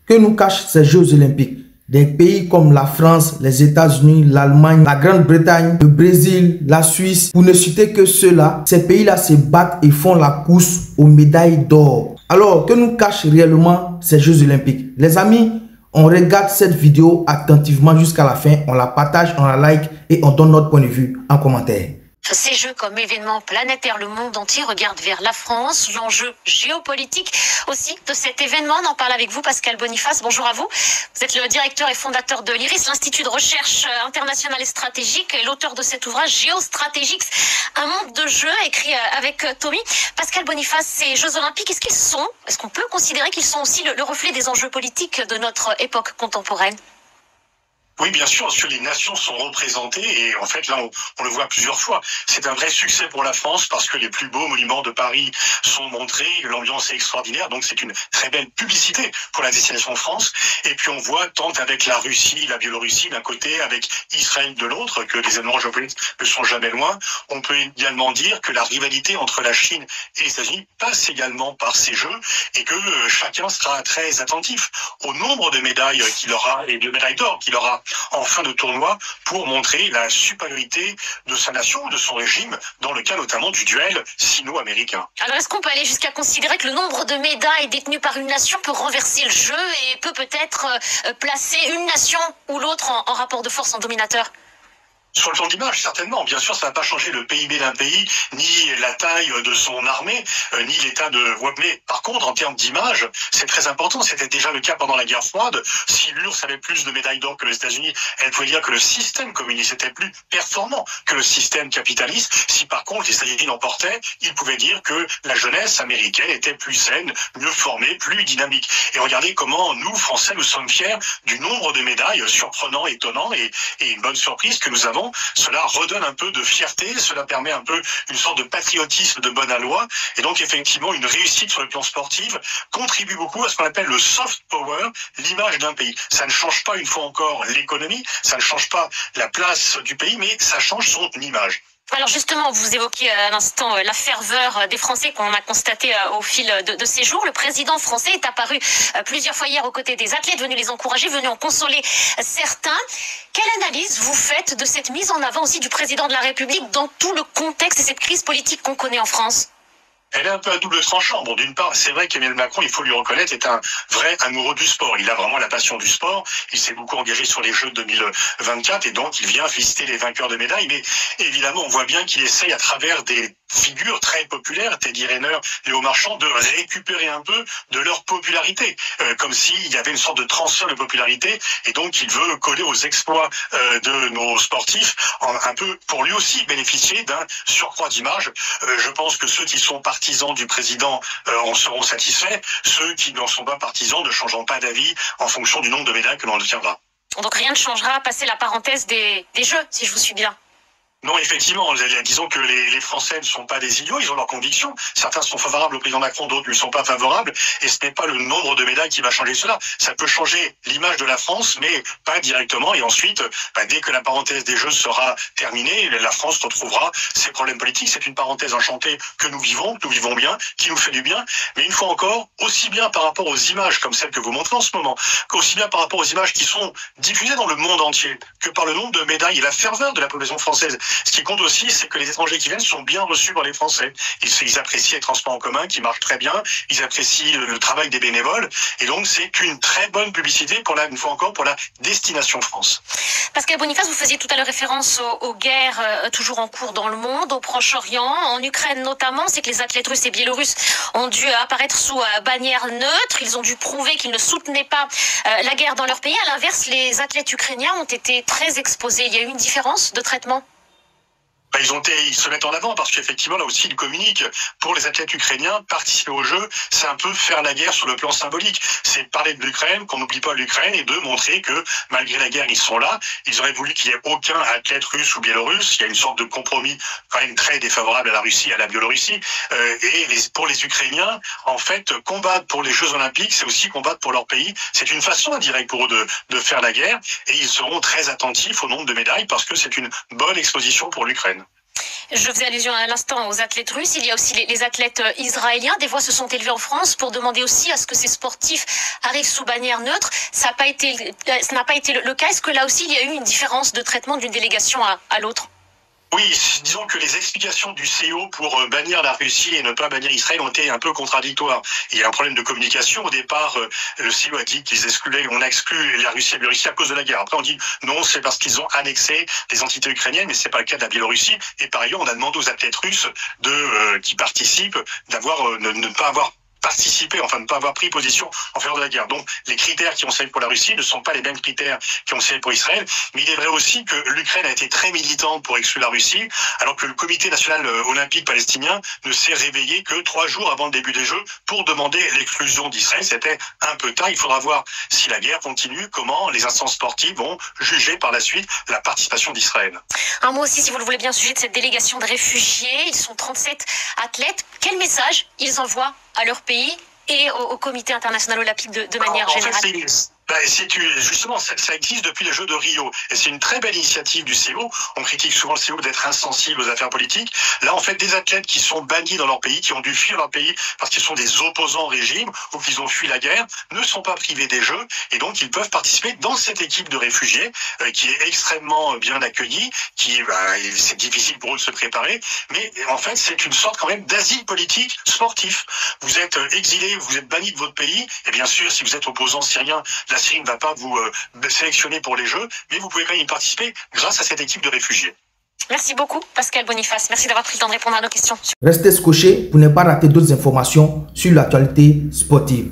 Que nous cachent ces Jeux olympiques? Des pays comme la France, les États-Unis, l'Allemagne, la Grande-Bretagne, le Brésil, la Suisse, pour ne citer que ceux-là, ces pays-là se battent et font la course aux médailles d'or. Alors, que nous cachent réellement ces Jeux olympiques? Les amis, on regarde cette vidéo attentivement jusqu'à la fin, on la partage, on la like et on donne notre point de vue en commentaire. Ces Jeux comme événement planétaire, le monde entier regarde vers la France, l'enjeu géopolitique aussi de cet événement. On en parle avec vous, Pascal Boniface. Bonjour à vous. Vous êtes le directeur et fondateur de l'IRIS, l'Institut de recherche internationale et stratégique, et l'auteur de cet ouvrage Géostratégiques, un monde de jeux, écrit avec Tommy. Pascal Boniface, ces Jeux olympiques, est-ce qu'on peut considérer qu'ils sont aussi le reflet des enjeux politiques de notre époque contemporaine? Oui, bien sûr, parce que les nations sont représentées et en fait, là, on le voit plusieurs fois. C'est un vrai succès pour la France parce que les plus beaux monuments de Paris sont montrés, l'ambiance est extraordinaire, donc c'est une très belle publicité pour la destination France. Et puis on voit tant avec la Russie, la Biélorussie d'un côté, avec Israël de l'autre, que les événements géopolitiques ne sont jamais loin. On peut également dire que la rivalité entre la Chine et les États-Unis passe également par ces Jeux et que chacun sera très attentif au nombre de médailles qu'il aura et de médailles d'or qu'il aura en fin de tournoi pour montrer la supériorité de sa nation, de son régime, dans le cas notamment du duel sino-américain. Alors est-ce qu'on peut aller jusqu'à considérer que le nombre de médailles détenues par une nation peut renverser le jeu et peut peut-être placer une nation ou l'autre en rapport de force, en dominateur? Sur le plan d'image, certainement. Bien sûr, ça ne va pas changer le PIB d'un pays, ni la taille de son armée, ni l'état de... Mais par contre, en termes d'image, c'est très important. C'était déjà le cas pendant la guerre froide. Si l'URSS avait plus de médailles d'or que les États-Unis, elle pouvait dire que le système communiste était plus performant que le système capitaliste. Si par contre les États-Unis l'emportaient, ils pouvaient dire que la jeunesse américaine était plus saine, mieux formée, plus dynamique. Et regardez comment nous, Français, nous sommes fiers du nombre de médailles surprenant, étonnant et une bonne surprise que nous avons. Cela redonne un peu de fierté, cela permet un peu une sorte de patriotisme de bonne aloi, et donc effectivement une réussite sur le plan sportif contribue beaucoup à ce qu'on appelle le soft power, l'image d'un pays. Ça ne change pas une fois encore l'économie, ça ne change pas la place du pays, mais ça change son image. Alors justement, vous évoquiez à l'instant la ferveur des Français qu'on a constaté au fil de ces jours. Le président français est apparu plusieurs fois hier aux côtés des athlètes, venu les encourager, venu en consoler certains. Quelle analyse vous faites de cette mise en avant aussi du président de la République dans tout le contexte et cette crise politique qu'on connaît en France ? Elle est un peu à double tranchant. Bon, d'une part, c'est vrai qu'Emmanuel Macron, il faut lui reconnaître, est un vrai amoureux du sport. Il a vraiment la passion du sport. Il s'est beaucoup engagé sur les Jeux de 2024 et donc il vient féliciter les vainqueurs de médailles. Mais évidemment, on voit bien qu'il essaye à travers des figures très populaires, Teddy Riner, Léo Marchand, de récupérer un peu de leur popularité, comme s'il y avait une sorte de transfert de popularité, et donc il veut coller aux exploits de nos sportifs, un peu pour lui aussi bénéficier d'un surcroît d'image. Je pense que ceux qui sont partisans du président en seront satisfaits, ceux qui n'en sont pas partisans ne changeront pas d'avis en fonction du nombre de médailles que l'on obtiendra. Donc rien ne changera à passer la parenthèse des Jeux, si je vous suis bien. Non, effectivement, disons que les Français ne sont pas des idiots, ils ont leurs convictions. Certains sont favorables au président Macron, d'autres ne sont pas favorables. Et ce n'est pas le nombre de médailles qui va changer cela. Ça peut changer l'image de la France, mais pas directement. Et ensuite, dès que la parenthèse des Jeux sera terminée, la France retrouvera ses problèmes politiques. C'est une parenthèse enchantée que nous vivons bien, qui nous fait du bien. Mais une fois encore, aussi bien par rapport aux images comme celles que vous montrez en ce moment, qu'aussi bien par rapport aux images qui sont diffusées dans le monde entier, que par le nombre de médailles et la ferveur de la population française. Ce qui compte aussi, c'est que les étrangers qui viennent sont bien reçus par les Français. Ils apprécient les transports en commun qui marchent très bien, ils apprécient le travail des bénévoles, et donc c'est une très bonne publicité une fois encore, pour la destination France. Pascal Boniface, vous faisiez tout à l'heure référence aux guerres toujours en cours dans le monde, au Proche-Orient, en Ukraine notamment. C'est que les athlètes russes et biélorusses ont dû apparaître sous bannière neutre. Ils ont dû prouver qu'ils ne soutenaient pas la guerre dans leur pays. À l'inverse, les athlètes ukrainiens ont été très exposés. Il y a eu une différence de traitement? Ils se mettent en avant parce qu'effectivement, là aussi, ils communiquent. Pour les athlètes ukrainiens, participer aux Jeux, c'est un peu faire la guerre sur le plan symbolique. C'est parler de l'Ukraine, qu'on n'oublie pas l'Ukraine, et de montrer que, malgré la guerre, ils sont là. Ils auraient voulu qu'il n'y ait aucun athlète russe ou biélorusse. Il y a une sorte de compromis quand même très défavorable à la Russie et à la Biélorussie. Pour les Ukrainiens, en fait, combattre pour les Jeux Olympiques, c'est aussi combattre pour leur pays. C'est une façon indirecte pour eux de faire la guerre, et ils seront très attentifs au nombre de médailles parce que c'est une bonne exposition pour l'Ukraine. Je faisais allusion à l'instant aux athlètes russes. Il y a aussi les athlètes israéliens. Des voix se sont élevées en France pour demander aussi à ce que ces sportifs arrivent sous bannière neutre. Ça n'a pas été le cas. Est-ce que là aussi, il y a eu une différence de traitement d'une délégation à l'autre? Oui, disons que les explications du CEO pour bannir la Russie et ne pas bannir Israël ont été un peu contradictoires. Il y a un problème de communication. Au départ, le CEO a dit on a exclu la Russie et la Biélorussie à cause de la guerre. Après, on dit non, c'est parce qu'ils ont annexé les entités ukrainiennes, mais c'est pas le cas de la Biélorussie. Et par ailleurs, on a demandé aux athlètes russes qui participent ne pas avoir participer, enfin ne pas avoir pris position en faveur de la guerre. Donc les critères qui ont servi pour la Russie ne sont pas les mêmes critères qui ont servi pour Israël, mais il est vrai aussi que l'Ukraine a été très militante pour exclure la Russie, alors que le comité national olympique palestinien ne s'est réveillé que 3 jours avant le début des Jeux pour demander l'exclusion d'Israël. C'était un peu tard. Il faudra voir si la guerre continue, comment les instances sportives vont juger par la suite la participation d'Israël. Un mot aussi, si vous le voulez bien, au sujet de cette délégation de réfugiés. Ils sont 37 athlètes. Quel message ils envoient à leur pays et au comité international olympique de manière générale? Justement, ça existe depuis les Jeux de Rio. Et c'est une très belle initiative du CEO. On critique souvent le CEO d'être insensible aux affaires politiques. Là, en fait, des athlètes qui sont bannis dans leur pays, qui ont dû fuir leur pays parce qu'ils sont des opposants au régime ou qu'ils ont fui la guerre, ne sont pas privés des Jeux. Et donc, ils peuvent participer dans cette équipe de réfugiés qui est extrêmement bien accueillie, c'est difficile pour eux de se préparer. Mais en fait, c'est une sorte quand même d'asile politique sportif. Vous êtes exilé, vous êtes banni de votre pays. Et bien sûr, si vous êtes opposant syrien, la Syrie ne va pas vous sélectionner pour les Jeux, mais vous pouvez quand même y participer grâce à cette équipe de réfugiés. Merci beaucoup, Pascal Boniface. Merci d'avoir pris le temps de répondre à nos questions. Restez scotchés pour ne pas rater d'autres informations sur l'actualité sportive.